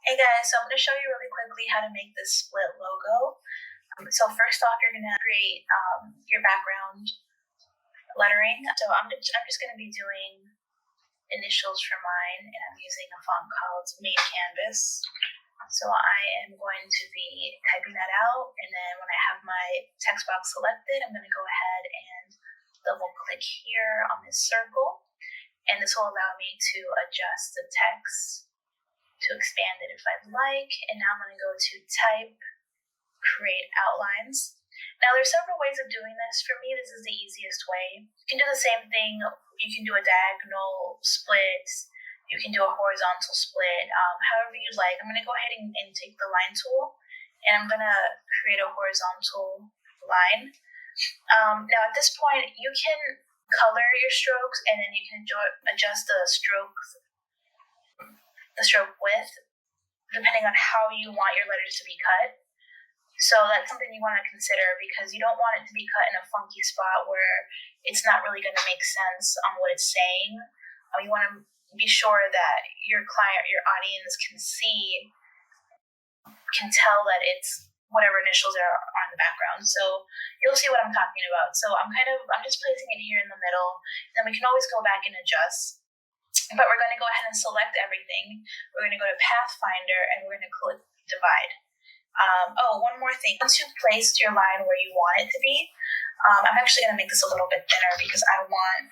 Hey guys, so I'm going to show you really quickly how to make this split logo. So first off, you're going to create your background lettering. So I'm just going to be doing initials for mine, and I'm using a font called Main Canvas. So I am going to be typing that out, and then when I have my text box selected, I'm going to go ahead and double click here on this circle, and this will allow me to adjust the text to expand it if I'd like. And now I'm going to go to type, create outlines. Now there's several ways of doing this. For me, this is the easiest way. You can do the same thing. You can do a diagonal split. You can do a horizontal split, however you like. I'm going to go ahead and take the line tool, and I'm going to create a horizontal line. Now at this point, you can color your strokes, and then you can adjust the stroke width depending on how you want your letters to be cut. So that's something you want to consider, because you don't want it to be cut in a funky spot where it's not really going to make sense on what it's saying. You want to be sure that your client, your audience can tell that it's whatever initials are on the background. So you'll see what I'm talking about. So I'm just placing it here in the middle. Then we can always go back and adjust. But we're going to go ahead and select everything. We're going to go to Pathfinder, and we're going to click Divide. One more thing. Once you've placed your line where you want it to be, I'm actually going to make this a little bit thinner because I want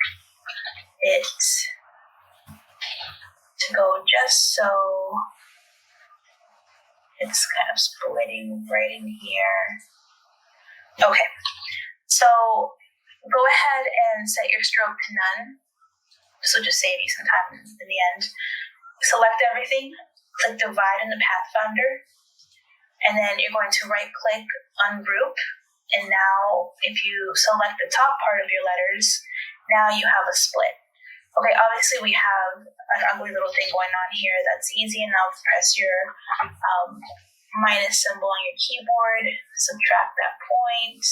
it to go just so it's kind of splitting right in here. Okay, so go ahead and set your stroke to none. This will just save you some time in the end. Select everything, click Divide in the Pathfinder, and then you're going to right click, ungroup, and now if you select the top part of your letters, now you have a split. Okay, obviously we have an ugly little thing going on here. That's easy enough. Press your minus symbol on your keyboard, subtract that point.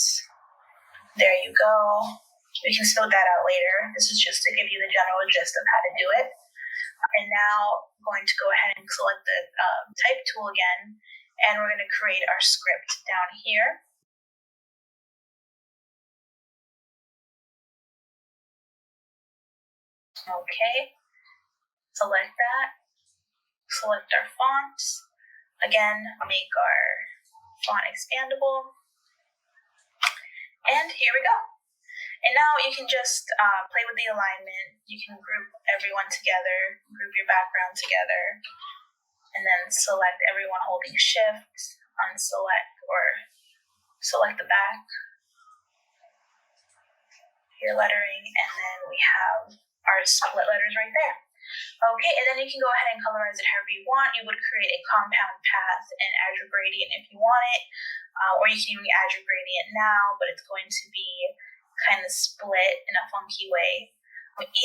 There you go. We can sort that out later. This is just to give you the general gist of how to do it. And now I'm going to go ahead and select the type tool again, and we're going to create our script down here. Okay, select that, select our font. Again, make our font expandable. And here we go. And now you can just play with the alignment. You can group everyone together, group your background together, and then select everyone holding Shift, unselect, or select the back, your lettering, and then we have our split letters right there. Okay, and then you can go ahead and colorize it however you want. You would create a compound path and add your gradient if you want it, or you can even add your gradient now, but it's going to be kind of split in a funky way.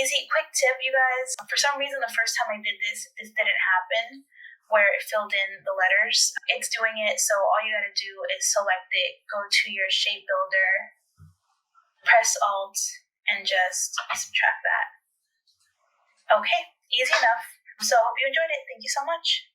Easy, quick tip, you guys. For some reason, the first time I did this didn't happen, where it filled in the letters. It's doing it, so all you gotta do is select it, go to your shape builder, press Alt, and just subtract that. Okay, easy enough. So I hope you enjoyed it. Thank you so much.